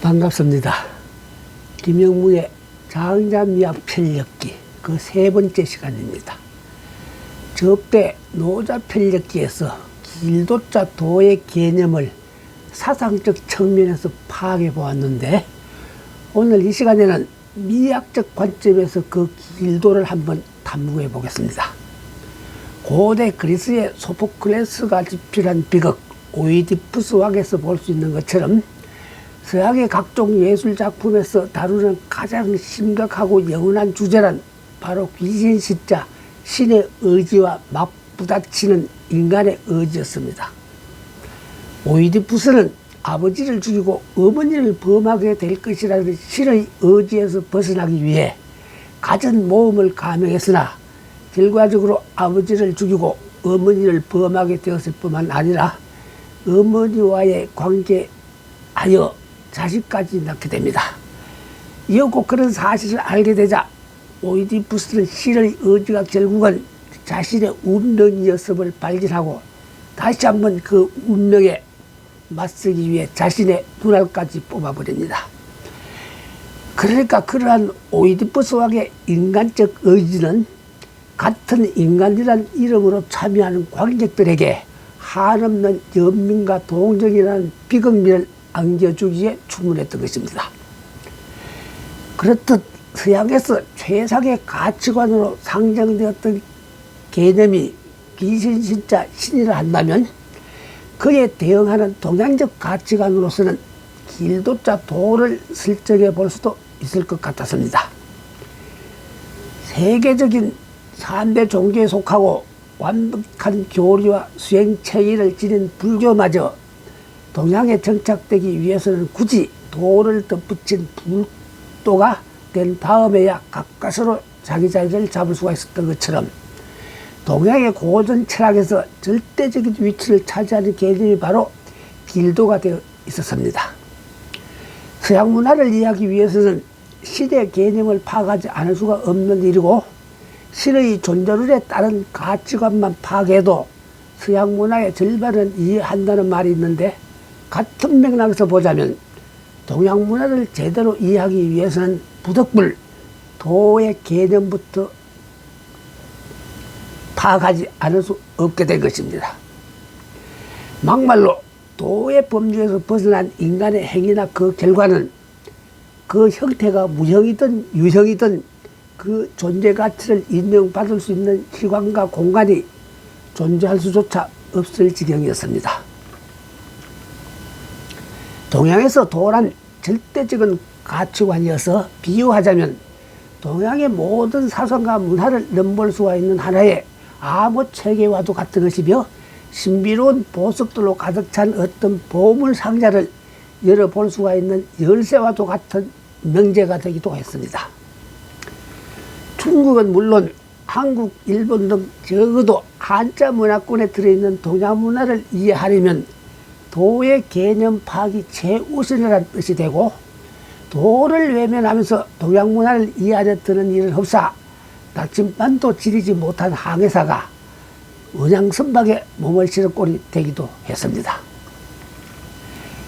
반갑습니다. 김영무의 장자미학 편력기 그 세 번째 시간입니다. 접대 노자 편력기에서 길도자 도의 개념을 사상적 측면에서 파악해 보았는데, 오늘 이 시간에는 미학적 관점에서 그 길도를 한번 탐구해 보겠습니다. 고대 그리스의 소포클레스가 집필한 비극 오이디푸스왕에서 볼 수 있는 것처럼 서양의 각종 예술작품에서 다루는 가장 심각하고 영원한 주제란 바로 귀신신자 신의 의지와 맞부닥치는 인간의 의지였습니다. 오이디푸스는 아버지를 죽이고 어머니를 범하게 될 것이라는 신의 의지에서 벗어나기 위해 갖은 모험을 감행했으나 결과적으로 아버지를 죽이고 어머니를 범하게 되었을 뿐만 아니라 어머니와의 관계하여 자식까지 낳게 됩니다. 이었고 그런 사실을 알게 되자 오이디푸스는 신의 의지가 결국은 자신의 운명이었음을 발견하고 다시 한번 그 운명에 맞서기 위해 자신의 눈알까지 뽑아버립니다. 그러니까 그러한 오이디푸스 왕의 인간적 의지는 같은 인간이라는 이름으로 참여하는 관객들에게 한없는 연민과 동정이라는 비극미를 안겨주기에 충분했던 것입니다. 그렇듯 서양에서 최상의 가치관으로 상정되었던 개념이 귀신신자 신이라 한다면, 그에 대응하는 동양적 가치관으로서는 길도자 도를 설정해 볼 수도 있을 것 같았습니다. 세계적인 3대 종교에 속하고 완벽한 교리와 수행체계를 지닌 불교마저 동양에 정착되기 위해서는 굳이 도를 덧붙인 불도가 된 다음에야 가까스로 자기 자리를 잡을 수가 있었던 것처럼, 동양의 고전 철학에서 절대적인 위치를 차지하는 개념이 바로 길도가 되어 있었습니다. 서양 문화를 이해하기 위해서는 신의 개념을 파악하지 않을 수가 없는 일이고, 신의 존재론에 따른 가치관만 파악해도 서양 문화의 절반은 이해한다는 말이 있는데, 같은 맥락에서 보자면 동양 문화를 제대로 이해하기 위해서는 부득불 도의 개념부터 파악하지 않을 수 없게 된 것입니다. 막말로 도의 범주에서 벗어난 인간의 행위나 그 결과는 그 형태가 무형이든 유형이든 그 존재 가치를 인정받을 수 있는 시간과 공간이 존재할 수조차 없을 지경이었습니다. 동양에서 도란 절대적인 가치관이어서 비유하자면 동양의 모든 사상과 문화를 넘볼 수가 있는 하나의 암호 체계와도 같은 것이며, 신비로운 보석들로 가득 찬 어떤 보물 상자를 열어볼 수가 있는 열쇠와도 같은 명제가 되기도 했습니다. 중국은 물론 한국, 일본 등 적어도 한자 문화권에 들어있는 동양 문화를 이해하려면 도의 개념 파악이 최우선이라는 뜻이 되고, 도를 외면하면서 동양 문화를 이해하려 드는 일은 없사 나침반도 지리지 못한 항해사가 언양선박에 몸을 실은 꼴이 되기도 했습니다.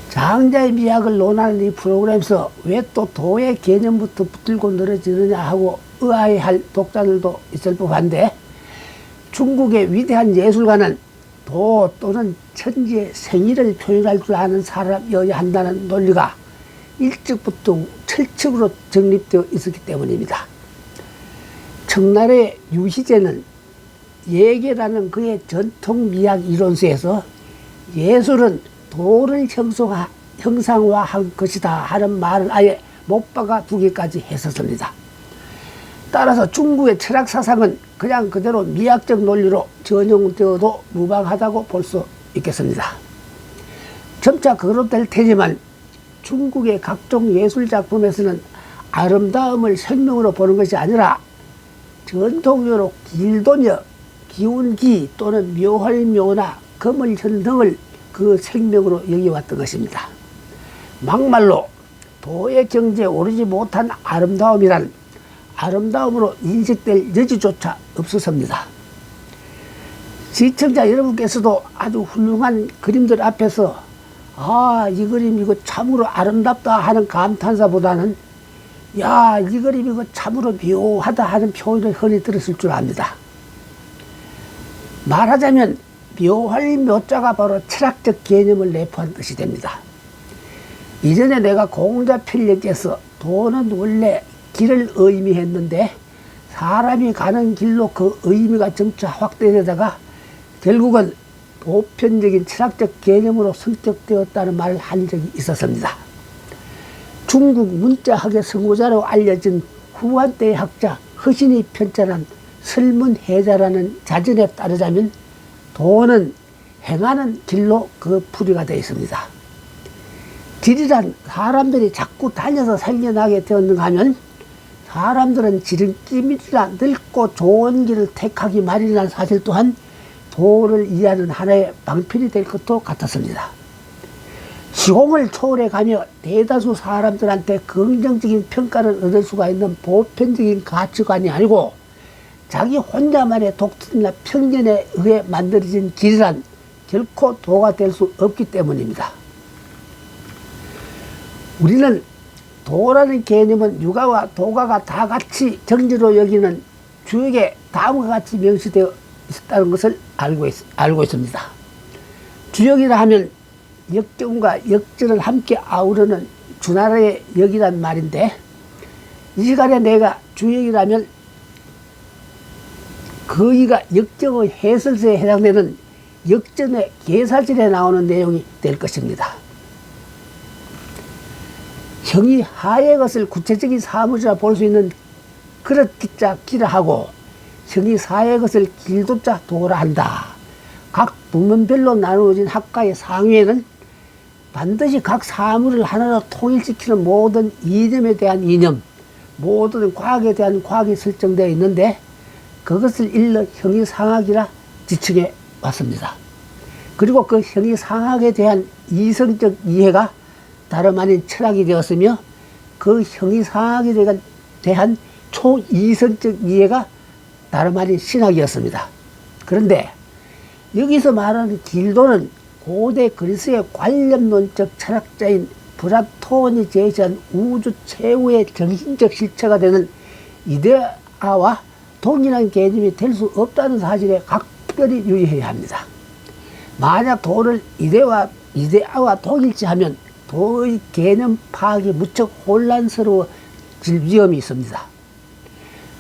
장자의 미학을 논하는 이 프로그램에서 왜 또 도의 개념부터 붙들고 늘어지느냐 하고 의아해할 독자들도 있을 법한데, 중국의 위대한 예술가는 도 또는 천지의 생일을 표현할 줄 아는 사람이어야 한다는 논리가 일찍부터 철칙으로 정립되어 있었기 때문입니다. 청나라의 유희재는 예계라는 그의 전통 미학 이론서에서 예술은 도를 형상화한 것이다 하는 말을 아예 못 박아 두기까지 했었습니다. 따라서 중국의 철학 사상은 그냥 그대로 미학적 논리로 전용되어도 무방하다고 볼 수 있겠습니다. 점차 그렇될 테지만 중국의 각종 예술작품에서는 아름다움을 생명으로 보는 것이 아니라 전통적으로 길도녀, 기운기 또는 묘할묘나 거물현 등을 그 생명으로 여겨왔던 것입니다. 막말로 도의 경지에 오르지 못한 아름다움이란 아름다움으로 인식될 여지조차 없었습니다. 시청자 여러분께서도 아주 훌륭한 그림들 앞에서 이 그림 이거 참으로 아름답다 하는 감탄사보다는 야, 이 그림 이거 참으로 묘하다 하는 표현을 흔히 들었을 줄 압니다. 말하자면 묘할 묘자가 바로 철학적 개념을 내포한 뜻이 됩니다. 이전에 내가 공자 필력에서 도는 원래 길을 의미했는데 사람이 가는 길로 그 의미가 점차 확대되다가 결국은 보편적인 철학적 개념으로 성격되었다는 말을 한 적이 있었습니다. 중국 문자학의 선구자로 알려진 후한때의 학자 허신이 편찬한 설문해자라는 자전에 따르자면 도는 행하는 길로 그 풀이가 되어 있습니다. 길이란 사람들이 자꾸 다녀서 생겨나게 되었는가 하면 사람들은 지름길이나 넓고 좋은 길을 택하기 마련이라는 사실 또한 도를 이해하는 하나의 방편이 될 것도 같았습니다. 시공을 초월해 가며 대다수 사람들한테 긍정적인 평가를 얻을 수가 있는 보편적인 가치관이 아니고 자기 혼자만의 독특이나 편견에 의해 만들어진 길이란 결코 도가 될 수 없기 때문입니다. 우리는 도라는 개념은 육아와 도가가 다 같이 정지로 여기는 주역에 다음과 같이 명시되어 있다는 것을 알고 있습니다. 주역이라 하면 역경과 역전을 함께 아우르는 주나라의 역이란 말인데 이 시간에 내가 주역이라면 거기가 역경의 해설서에 해당되는 역전의 계사절에 나오는 내용이 될 것입니다. 형이 하의 것을 구체적인 사물이라 볼 수 있는 그릇 기자 기라 하고 형이 사의 것을 길도자 도라 한다. 각 부문별로 나누어진 학과의 상위에는 반드시 각 사물을 하나로 통일시키는 모든 이념에 대한 이념, 모든 과학에 대한 과학이 설정되어 있는데 그것을 일러 형이상학이라 지칭해 왔습니다. 그리고 그 형이상학에 대한 이성적 이해가 다름 아닌 철학이 되었으며 그 형이상학에 대한 초이성적 이해가 다름 아닌 신학이었습니다. 그런데 여기서 말하는 길도는 고대 그리스의 관념론적 철학자인 플라톤이 제시한 우주 최후의 정신적 실체가 되는 이데아와 동일한 개념이 될 수 없다는 사실에 각별히 유의해야 합니다. 만약 도를 이데아와 동일시하면 도의 개념 파악이 무척 혼란스러워질 위험이 있습니다.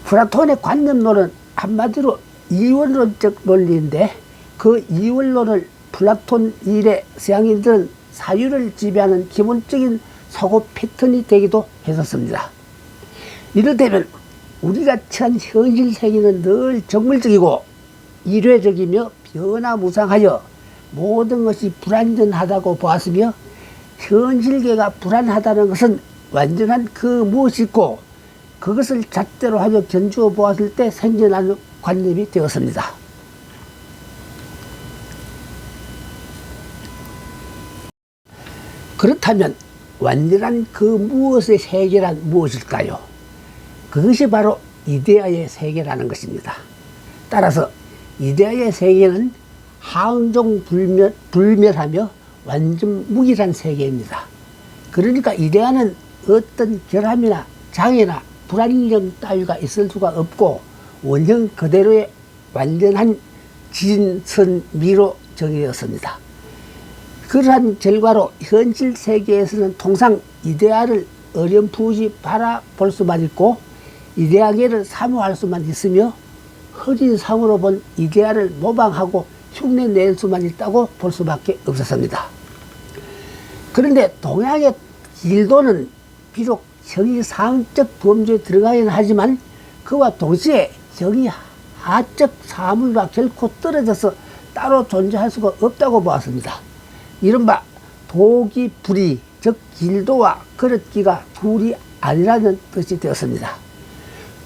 플라톤의 관념론은 한마디로 이원론적 논리인데 그 이원론을 플라톤 일의 서양인들은 사유를 지배하는 기본적인 사고 패턴이 되기도 했었습니다. 이를테면 우리가 처한 현실 세계는 늘 정물적이고 일회적이며 변화무상하여 모든 것이 불완전하다고 보았으며 현실계가 불안하다는 것은 완전한 그 무엇이 있고 그것을 잣대로 하여 견주어 보았을 때 생겨나는 관념이 되었습니다. 그렇다면 완전한 그 무엇의 세계란 무엇일까요? 그것이 바로 이데아의 세계라는 것입니다. 따라서 이데아의 세계는 항종불멸하며 완전 무기란 세계입니다. 그러니까 이데아는 어떤 결함이나 장애나 불안정 따위가 있을 수가 없고 원형 그대로의 완전한 진선미로 정해졌습니다. 그러한 결과로 현실 세계에서는 통상 이데아를 어렴풋이 바라볼 수만 있고 이데아계를 사모할 수만 있으며 허진상으로 본 이데아를 모방하고 흉내낼 수만 있다고 볼 수밖에 없었습니다. 그런데 동양의 길도는 비록 형이상적 범주에 들어가긴 하지만 그와 동시에 형이하적 사물과 결코 떨어져서 따로 존재할 수가 없다고 보았습니다. 이른바 도기 불이 즉 길도와 그릇기가 둘이 아니라는 뜻이 되었습니다.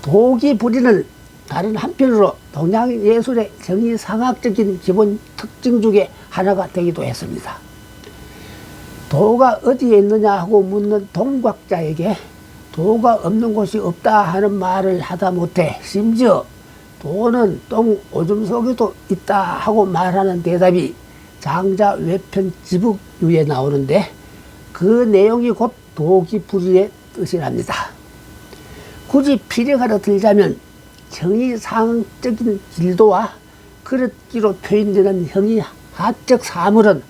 도기 불이는 다른 한편으로 동양 예술의 형이상학적인 기본 특징 중에 하나가 되기도 했습니다. 도가 어디에 있느냐 하고 묻는 동곽자에게 도가 없는 곳이 없다 하는 말을 하다 못해 심지어 도는 똥 오줌 속에도 있다 하고 말하는 대답이 장자 외편 지북 위에 나오는데 그 내용이 곧 도기불이의 뜻이랍니다. 굳이 피력하러 들자면 형이상적인 길도와 그릇기로 표현되는 형이 하적 사물은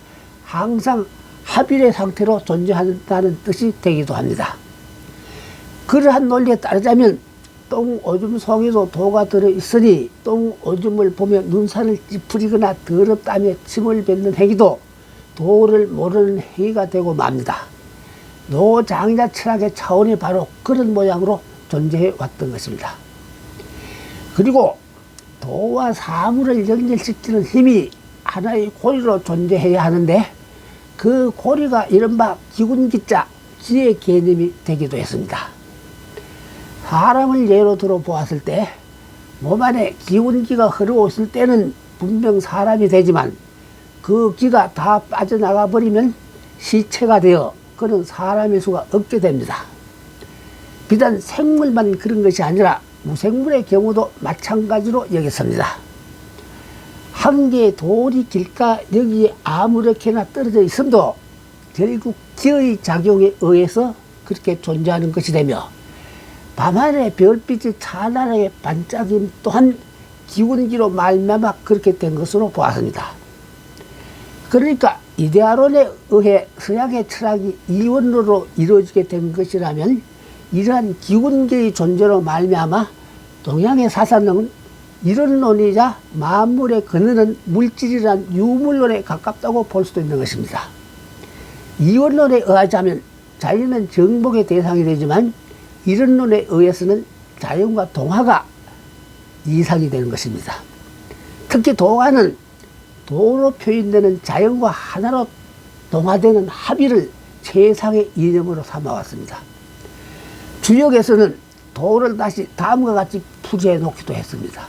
항상 합일의 상태로 존재한다는 뜻이 되기도 합니다. 그러한 논리에 따르자면 똥오줌 속에도 도가 들어있으니 똥오줌을 보며 눈살을 찌푸리거나 더럽다며 침을 뱉는 행위도 도를 모르는 행위가 되고 맙니다. 노장자 철학의 차원이 바로 그런 모양으로 존재해 왔던 것입니다. 그리고 도와 사물을 연결시키는 힘이 하나의 고리로 존재해야 하는데 그 고리가 이른바 기군기자, 기의 개념이 되기도 했습니다. 사람을 예로 들어 보았을 때 몸 안에 기운기가 흐르고 있을 때는 분명 사람이 되지만 그 기가 다 빠져나가 버리면 시체가 되어 그는 사람일 수가 없게 됩니다. 비단 생물만 그런 것이 아니라 무생물의 경우도 마찬가지로 여겼습니다. 한 개의 돌이 길가 여기에 아무렇게나 떨어져 있음도 결국 기의 작용에 의해서 그렇게 존재하는 것이 되며 밤하늘의 별빛이 찬란하게 반짝임 또한 기운기로 말미암아 그렇게 된 것으로 보았습니다. 그러니까 이데아론에 의해 서양의 철학이 이원론으로 이루어지게 된 것이라면 이러한 기운계의 존재로 말미암아 동양의 사상은 이론론이자 만물의 근원은 물질이란 유물론에 가깝다고 볼 수도 있는 것입니다. 이원론에 의하자면 자연은 정복의 대상이 되지만 이론론에 의해서는 자연과 동화가 이상이 되는 것입니다. 특히 동화는 도로 표현되는 자연과 하나로 동화되는 합의를 최상의 이념으로 삼아왔습니다. 주역에서는 도를 다시 다음과 같이 풀이해 놓기도 했습니다.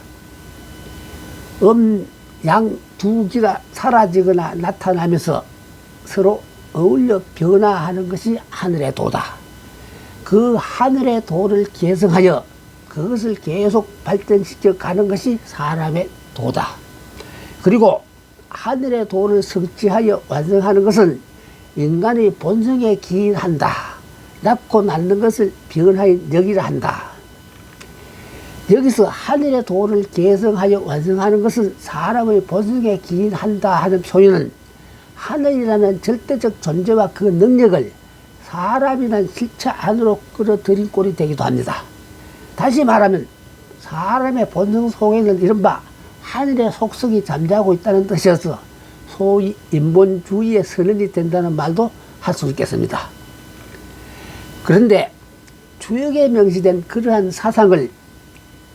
양 두 기가 사라지거나 나타나면서 서로 어울려 변화하는 것이 하늘의 도다. 그 하늘의 도를 계승하여 그것을 계속 발전시켜 가는 것이 사람의 도다. 그리고 하늘의 도를 성취하여 완성하는 것은 인간의 본성에 기인한다. 낳고 낳는 것을 변화의 역이라 한다. 여기서 하늘의 도를 계승하여 완성하는 것은 사람의 본성에 기인한다 하는 표현은 하늘이라는 절대적 존재와 그 능력을 사람이라는 실체 안으로 끌어들인 꼴이 되기도 합니다. 다시 말하면 사람의 본성 속에는 이른바 하늘의 속성이 잠자고 있다는 뜻이어서 소위 인본주의의 선언이 된다는 말도 할 수 있겠습니다. 그런데 주역에 명시된 그러한 사상을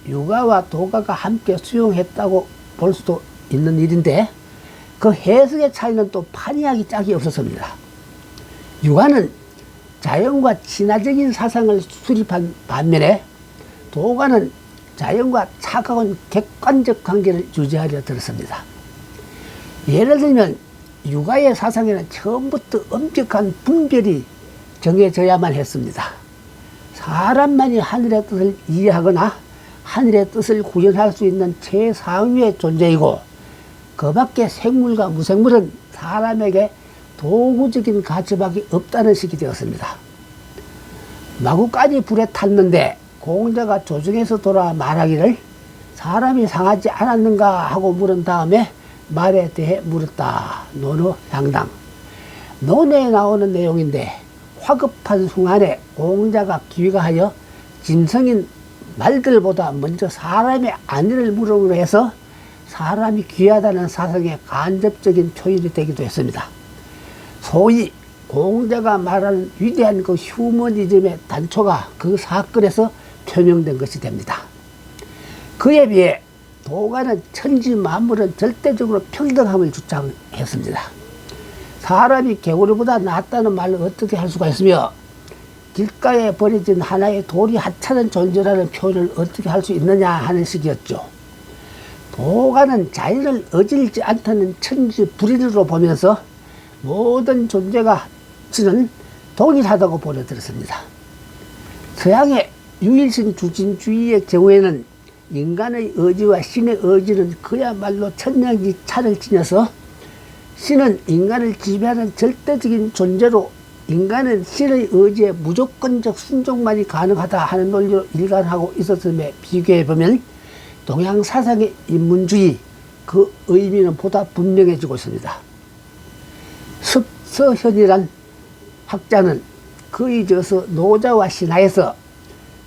유가와 도가가 함께 수용했다고 볼 수도 있는 일인데 그 해석의 차이는 또 판이하기 짝이 없었습니다. 유가는 자연과 친화적인 사상을 수립한 반면에 도가는 자연과 차가운 객관적 관계를 유지하려 들었습니다. 예를 들면 유가의 사상에는 처음부터 엄격한 분별이 정해져야만 했습니다. 사람만이 하늘의 뜻을 이해하거나 하늘의 뜻을 구현할 수 있는 최상위의 존재이고 그 밖에 생물과 무생물은 사람에게 도구적인 가치밖에 없다는 식이 되었습니다. 마구간이 불에 탔는데 공자가 조정에서 돌아와 말하기를 사람이 상하지 않았는가 하고 물은 다음에 말에 대해 물었다. 논어향당. 논에 나오는 내용인데 화급한 순간에 공자가 기가하여 짐승인 말들보다 먼저 사람의 안위를 물음으로 해서 사람이 귀하다는 사상의 간접적인 표현이 되기도 했습니다. 소위 공자가 말하는 위대한 그 휴머니즘의 단초가 그 사건에서 표명된 것이 됩니다. 그에 비해 도가는 천지 만물은 절대적으로 평등함을 주장했습니다. 사람이 개구리보다 낫다는 말을 어떻게 할 수가 있으며 길가에 버려진 하나의 돌이 하찮은 존재라는 표현을 어떻게 할 수 있느냐 하는 식이었죠. 도가는 자연을 어질지 않다는 천지 불인으로 보면서 모든 존재가 지는 동일하다고 보내들었습니다. 서양의 유일신 주진주의의 경우에는 인간의 의지와 신의 의지는 그야말로 천냥지 차를 지녀서 신은 인간을 지배하는 절대적인 존재로 인간은 신의 의지에 무조건적 순종만이 가능하다 하는 논리로 일관하고 있었음에 비교해보면 동양 사상의 인문주의, 그 의미는 보다 분명해지고 있습니다. 습서현이란 학자는 그에 이어서 노자와 신화에서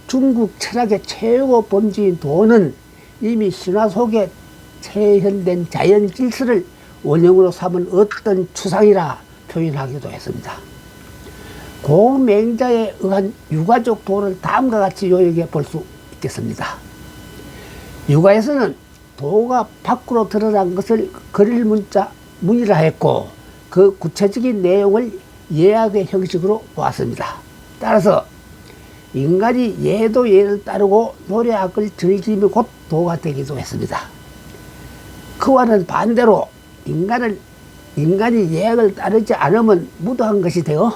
중국 철학의 최고 본주인 도는 이미 신화 속에 체현된 자연 질서를 원형으로 삼은 어떤 추상이라 표현하기도 했습니다. 공맹자에 의한 유가적 도를 다음과 같이 요약해 볼 수 있겠습니다. 유가에서는 도가 밖으로 드러난 것을 거릴 문이라 했고 그 구체적인 내용을 예학의 형식으로 보았습니다. 따라서 인간이 예도 예를 따르고 노래악을 즐기며 곧 도가 되기도 했습니다. 그와는 반대로 인간이 예약을 따르지 않으면 무도한 것이 되어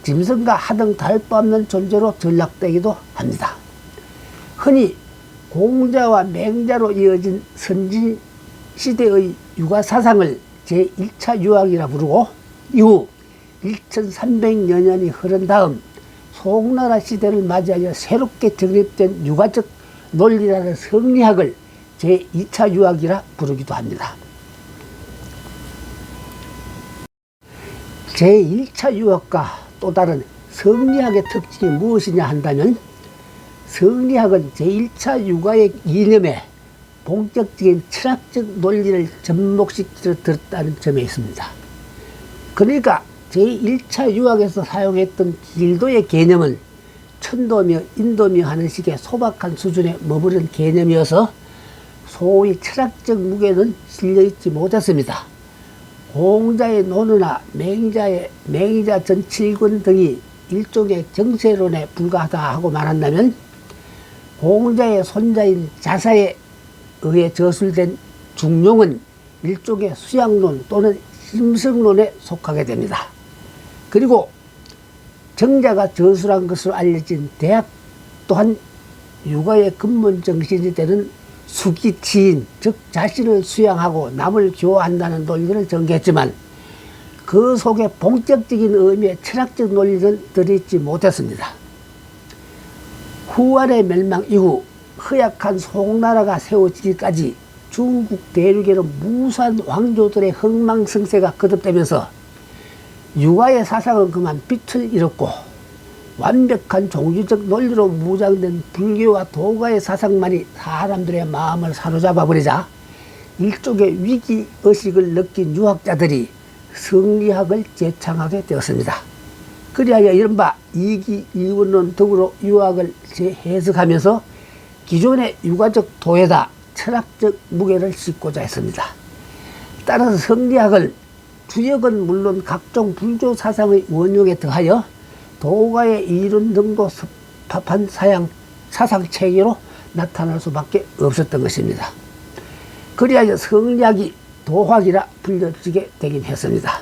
짐승과 하등 다를 바 없는 존재로 전락되기도 합니다. 흔히 공자와 맹자로 이어진 선진 시대의 유가 사상을 제1차 유학이라 부르고 이후 1300여 년이 흐른 다음 송나라 시대를 맞이하여 새롭게 정립된 유가적 논리라는 성리학을 제2차 유학이라 부르기도 합니다. 제1차 유학과 또 다른 성리학의 특징이 무엇이냐 한다면 성리학은 제1차 유가의 이념에 본격적인 철학적 논리를 접목시켜 들었다는 점에 있습니다. 그러니까 제1차 유학에서 사용했던 길도의 개념은 천도며 인도며 하는 식의 소박한 수준에 머무른 개념이어서 소위 철학적 무게는 실려있지 못했습니다. 공자의 논어나 맹자 전칠권 등이 일종의 정세론에 불과하다 하고 말한다면 공자의 손자인 자사에 의해 저술된 중용은 일종의 수양론 또는 심성론에 속하게 됩니다. 그리고 정자가 저술한 것으로 알려진 대학 또한 유가의 근본 정신이 되는 수기치인, 즉 자신을 수양하고 남을 교화한다는 논리를 전개했지만 그 속에 본격적인 의미의 철학적 논리는 들어있지 못했습니다. 후한의 멸망 이후 허약한 송나라가 세워지기까지 중국 대륙에는 무수한 왕조들의 흥망성쇠가 거듭되면서 유가의 사상은 그만 빛을 잃었고 완벽한 종교적 논리로 무장된 불교와 도가의 사상만이 사람들의 마음을 사로잡아 버리자 일종의 위기의식을 느낀 유학자들이 성리학을 제창하게 되었습니다. 그리하여 이른바 이기이원론 등으로 유학을 재해석하면서 기존의 유가적 도에다 철학적 무게를 싣고자 했습니다. 따라서 성리학은 주역은 물론 각종 불교 사상의 원흉에 더하여 도가의 이론 등도 섭합한 사상체계로 나타날 수밖에 없었던 것입니다. 그리하여 성리학이 도학이라 불려지게 되긴 했습니다.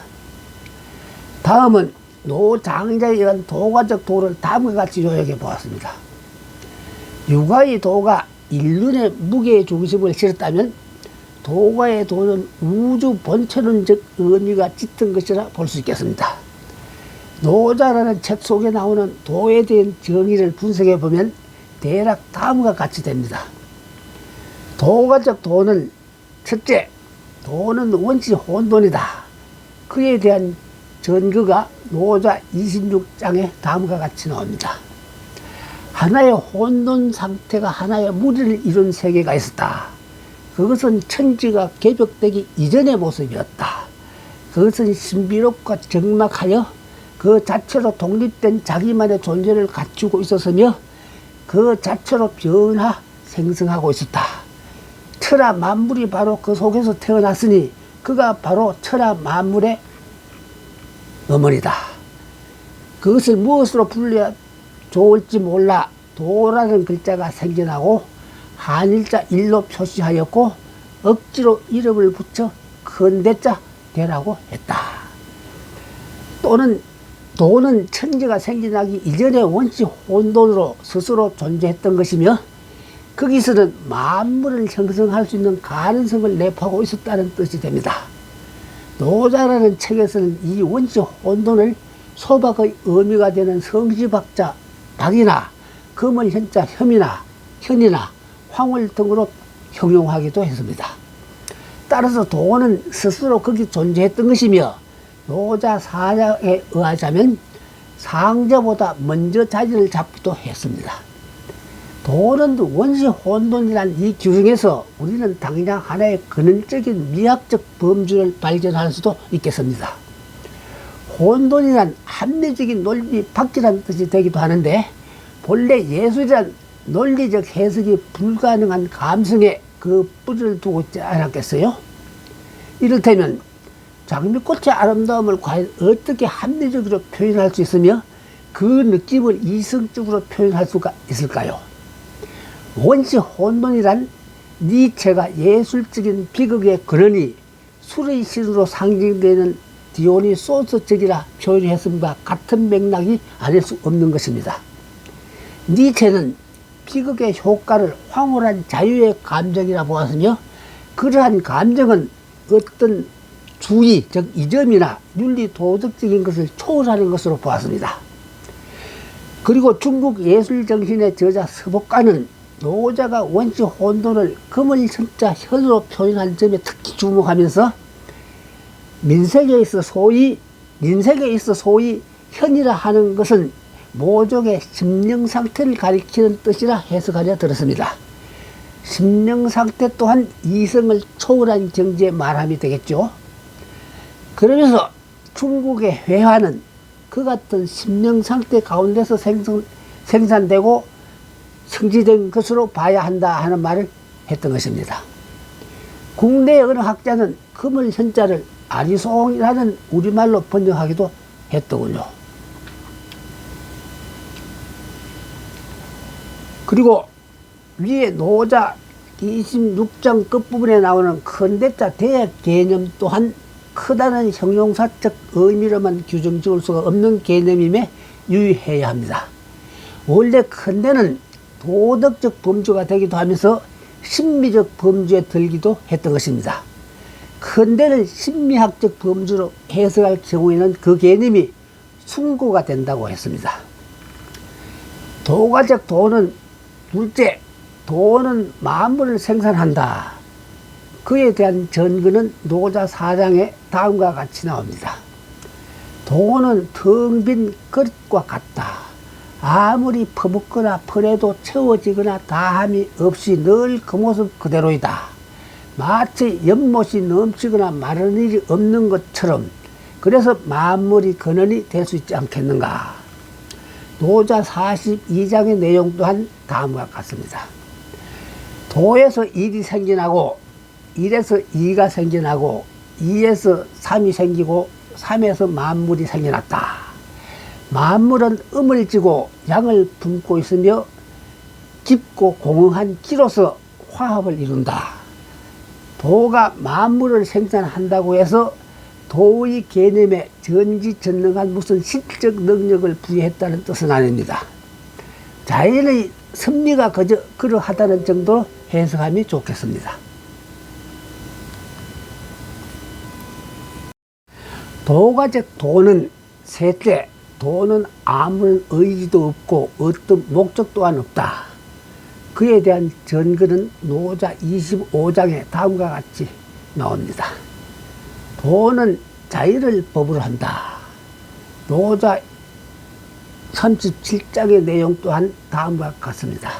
다음은 노장자에 의한 도가적 도를 다음과 같이 요약해 보았습니다. 유가의 도가 인륜의 무게의 중심을 실었다면 도가의 도는 우주 본체론적 의미가 짙은 것이라 볼 수 있겠습니다. 노자라는 책 속에 나오는 도에 대한 정의를 분석해 보면 대략 다음과 같이 됩니다. 도가적 도는 첫째, 도는 원시 혼돈이다. 그에 대한 전거가 노자 26장에 다음과 같이 나옵니다. 하나의 혼돈 상태가 하나의 무리를 이룬 세계가 있었다. 그것은 천지가 개벽되기 이전의 모습이었다. 그것은 신비롭고 적막하여 그 자체로 독립된 자기만의 존재를 갖추고 있었으며 그 자체로 변화 생성하고 있었다. 천하 만물이 바로 그 속에서 태어났으니 그가 바로 천하 만물의 어머니다. 그것을 무엇으로 불러야 좋을지 몰라 도라는 글자가 생겨나고 한일자 일로 표시하였고 억지로 이름을 붙여 큰대자 되라고 했다. 또는 도는 천지가 생겨나기 이전의 원시 혼돈으로 스스로 존재했던 것이며 거기서는 만물을 형성할 수 있는 가능성을 내포하고 있었다는 뜻이 됩니다. 노자라는 책에서는 이 원시 혼돈을 소박의 의미가 되는 성시박자 박이나 금을 현자 혐이나 현이나 황홀 등으로 형용하기도 했습니다. 따라서 도는 스스로 거기 존재했던 것이며 노자 사자에 의하자면 상자보다 먼저 자리를 잡기도 했습니다. 도는 원시 혼돈이란 이 규정에서 우리는 당장 하나의 근원적인 미학적 범주를 발견할 수도 있겠습니다. 혼돈이란 합리적인 논리 밖이란 뜻이 되기도 하는데 본래 예술이란 논리적 해석이 불가능한 감성에 그 뿌리를 두고 있지 않았겠어요? 이를테면 장미꽃의 아름다움을 과연 어떻게 합리적으로 표현할 수 있으며 그 느낌을 이성적으로 표현할 수가 있을까요? 원시 혼돈이란 니체가 예술적인 비극의 근원이 술의 신으로 상징되는 디오니소스적이라 표현했음과 같은 맥락이 아닐 수 없는 것입니다. 니체는 비극의 효과를 황홀한 자유의 감정이라 보았으며 그러한 감정은 어떤 주의, 즉 이점이나 윤리 도덕적인 것을 초월하는 것으로 보았습니다. 그리고 중국 예술정신의 저자 서복가는 노자가 원시 혼돈을 금을 현자 현으로 표현한 점에 특히 주목하면서 민색에 있어 소위 현이라 하는 것은 모종의 심령 상태를 가리키는 뜻이라 해석하려 들었습니다. 심령 상태 또한 이성을 초월한 경지의 말함이 되겠죠. 그러면서 중국의 회화는 그 같은 심령 상태 가운데서 생산되고 성취된 것으로 봐야 한다 하는 말을 했던 것입니다. 국내 어느 학자는 금을 현자를 아리송이라는 우리말로 번역하기도 했더군요. 그리고 위에 노자 26장 끝부분에 나오는 큰대자 대 개념 또한 크다는 형용사적 의미로만 규정 지을 수가 없는 개념임에 유의해야 합니다. 원래 큰대는 도덕적 범주가 되기도 하면서 심미적 범주에 들기도 했던 것입니다. 큰대를 심리학적 범주로 해석할 경우에는 그 개념이 숭고가 된다고 했습니다. 도가적 도는 둘째, 도는 만물을 생산한다. 그에 대한 전근은 노자 4장에 다음과 같이 나옵니다. 도는 텅 빈 그릇과 같다. 아무리 퍼붓거나 퍼내도 채워지거나 다함이 없이 늘 그 모습 그대로이다. 마치 연못이 넘치거나 마른 일이 없는 것처럼 그래서 만물이 근원이 될 수 있지 않겠는가. 노자 42장의 내용 또한 다음과 같습니다. 도에서 일이 생겨나고 1에서 2가 생겨나고 2에서 3이 생기고 3에서 만물이 생겨났다. 만물은 음을 지고 양을 품고 있으며 깊고 공허한 기로서 화합을 이룬다. 도가 만물을 생산한다고 해서 도의 개념에 전지전능한 무슨 실적 능력을 부여했다는 뜻은 아닙니다. 자연의 섭리가 그저 그러하다는 정도로 해석함이 좋겠습니다. 도가적 도는 셋째, 도는 아무런 의지도 없고 어떤 목적 또한 없다. 그에 대한 전근은 노자 25장에 다음과 같이 나옵니다. 도는 자유를 법으로 한다. 노자 37장의 내용 또한 다음과 같습니다.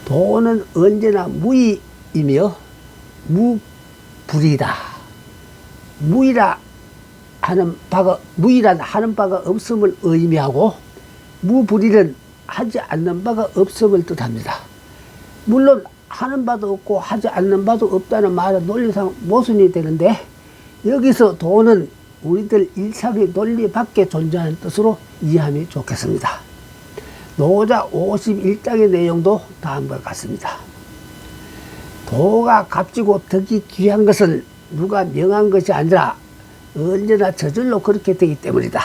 도는 언제나 무의이며 무불이다. 무의란 하는 바가 없음을 의미하고 무불이는 하지 않는 바가 없음을 뜻합니다. 물론 하는 바도 없고 하지 않는 바도 없다는 말은 논리상 모순이 되는데 여기서 도는 우리들 일상의 논리 밖에 존재하는 뜻으로 이해하면 좋겠습니다. 노자 51장의 내용도 다음과 같습니다. 도가 값지고 덕이 귀한 것은 누가 명한 것이 아니라 언제나 저절로 그렇게 되기 때문이다.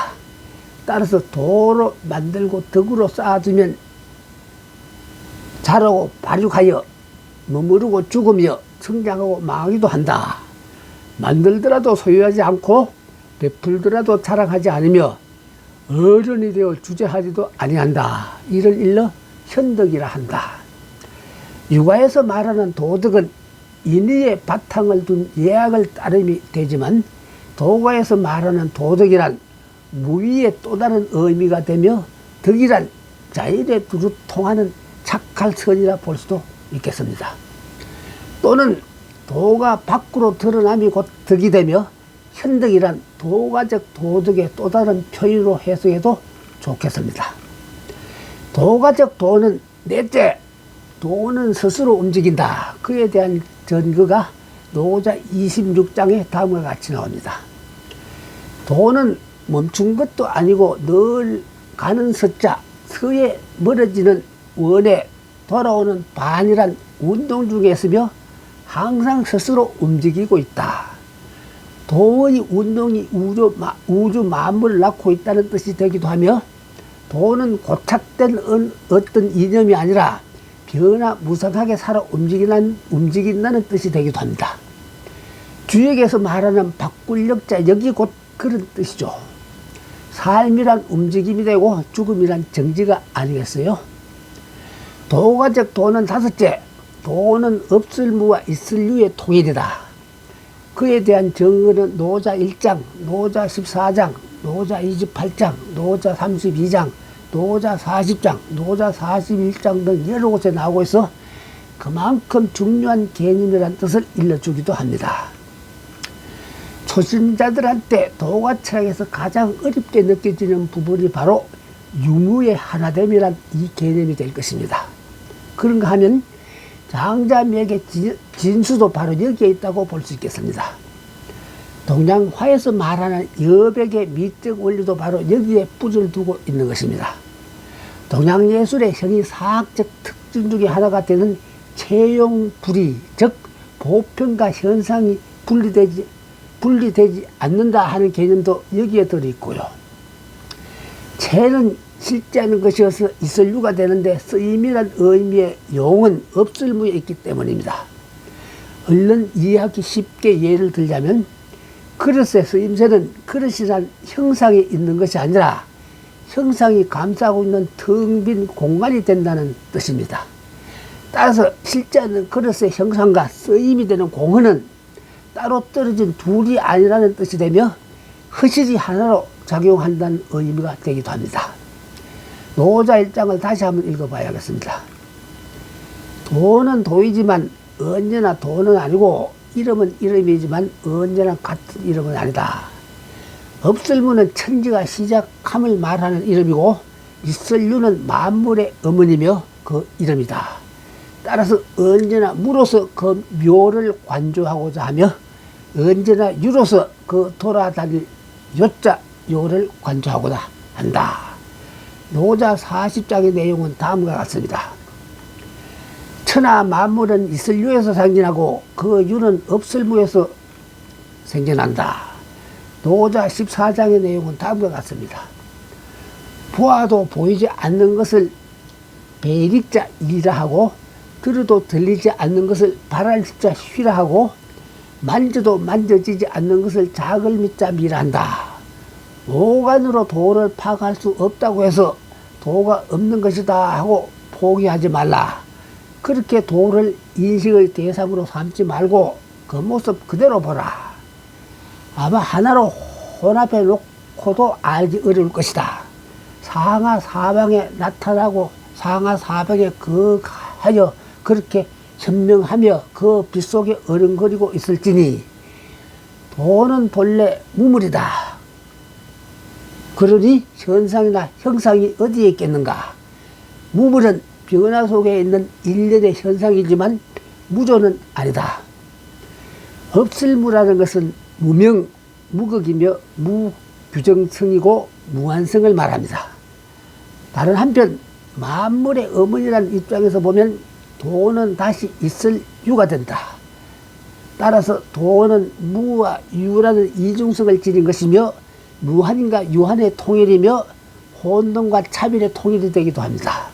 따라서 도로 만들고 덕으로 쌓아두면 자라고 발육하여 머무르고 죽으며 성장하고 망하기도 한다. 만들더라도 소유하지 않고 베풀더라도 자랑하지 않으며 어른이 되어 주제하지도 아니한다. 이를 일러 현덕이라 한다. 육아에서 말하는 도덕은 인의의 바탕을 둔 예학을 따름이 되지만 도가에서 말하는 도덕이란 무위의 또 다른 의미가 되며 덕이란 자연에 두루 통하는 착할 선이라 볼 수도 있겠습니다. 또는 도가 밖으로 드러남이 곧 덕이 되며 현덕이란 도가적 도덕의 또 다른 표현으로 해석해도 좋겠습니다. 도가적 도는 넷째, 도는 스스로 움직인다. 그에 대한 전거가 노자 26장에 다음과 같이 나옵니다. 도는 멈춘 것도 아니고 늘 가는 서자, 서에 멀어지는 원에 돌아오는 반이란 운동 중에 있으며 항상 스스로 움직이고 있다. 도의 운동이 우주 만물을 낳고 있다는 뜻이 되기도 하며 도는 고착된 어떤 이념이 아니라 변화무쌍하게 살아 움직인다는 뜻이 되기도 합니다. 주역에서 말하는 바꿀력자 역이 곧 그런 뜻이죠. 삶이란 움직임이 되고 죽음이란 정지가 아니겠어요? 도가적 도는 다섯째, 도는 없을 무와 있을 유의 통일이다. 그에 대한 정의는 노자 1장, 노자 14장, 노자 28장, 노자 32장, 노자 40장, 노자 41장 등 여러 곳에 나오고 있어 그만큼 중요한 개념이라는 뜻을 일러주기도 합니다. 초심자들한테 도가 철학에서 가장 어렵게 느껴지는 부분이 바로 유무의 하나됨이란 이 개념이 될 것입니다. 그런가 하면 장자미에게 진수도 바로 여기에 있다고 볼 수 있겠습니다. 동양화에서 말하는 여백의 미적 원리도 바로 여기에 뿌리를 두고 있는 것입니다. 동양예술의 형이사학적 특징 중에 하나가 되는 채용불이, 즉 보편과 현상이 분리되지 않는다 하는 개념도 여기에 들어있고요. 채는 실제하는 것이어서 있을 유가 되는데 쓰임이란 의미의 용은 없을 무에 있기 때문입니다. 얼른 이해하기 쉽게 예를 들자면 그릇의 쓰임새는 그릇이란 형상이 있는 것이 아니라 형상이 감싸고 있는 텅 빈 공간이 된다는 뜻입니다. 따라서 실제하는 그릇의 형상과 쓰임이 되는 공헌은 따로 떨어진 둘이 아니라는 뜻이 되며 허실이 하나로 작용한다는 의미가 되기도 합니다. 노자 1장을 다시 한번 읽어봐야겠습니다. 도는 도이지만 언제나 도는 아니고 이름은 이름이지만 언제나 같은 이름은 아니다. 없을 무는 천지가 시작함을 말하는 이름이고 있을 유는 만물의 어머니며 그 이름이다. 따라서 언제나 무로서 그 묘를 관조하고자 하며 언제나 유로서 그 돌아다닐 요자 요를 관조하고자 한다. 노자 40장의 내용은 다음과 같습니다. 천하 만물은 있을 유에서 생겨나고 그 유는 없을 무에서 생겨난다. 노자 14장의 내용은 다음과 같습니다. 보아도 보이지 않는 것을 배릭자 이라 하고 들어도 들리지 않는 것을 바랄자 휘라 하고 만져도 만져지지 않는 것을 작을 미자 미라 한다. 오간으로 도를 파악할 수 없다고 해서 도가 없는 것이다 하고 포기하지 말라. 그렇게 도를 인식의 대상으로 삼지 말고 그 모습 그대로 보라. 아마 하나로 혼합해 놓고도 알기 어려울 것이다. 상하 사방에 나타나고 상하 사방에 거하여 그렇게 현명하며 그 빛 속에 어른거리고 있을지니 도는 본래 무물이다. 그러니 현상이나 형상이 어디에 있겠는가? 무물은 변화 속에 있는 일련의 현상이지만 무조는 아니다. 없을 무라는 것은 무명, 무극이며 무규정성이고 무한성을 말합니다. 다른 한편 만물의 어머니라는 입장에서 보면 도는 다시 있을 유가 된다. 따라서 도는 무와 유라는 이중성을 지닌 것이며 무한과 유한의 통일이며 혼돈과 차별의 통일이 되기도 합니다.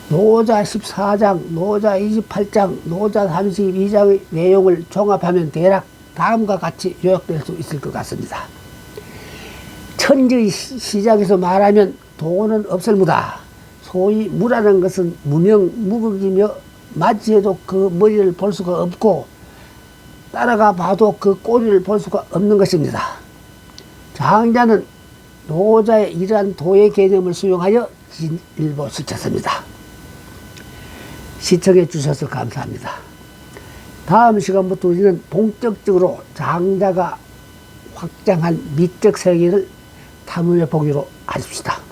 노자 14장, 노자 28장, 노자 32장의 내용을 종합하면 대략 다음과 같이 요약될 수 있을 것 같습니다. 천지의 시작에서 말하면 도는 없을무다. 소위 무라는 것은 무명 무극이며 마주해도 그 머리를 볼 수가 없고 따라가 봐도 그 꼬리를 볼 수가 없는 것입니다. 장자는 노자의 이러한 도의 개념을 수용하여 진일보시켰습니다. 시청해 주셔서 감사합니다. 다음 시간부터 우리는 본격적으로 장자가 확장한 미적 세계를 탐험해 보기로 하십시다.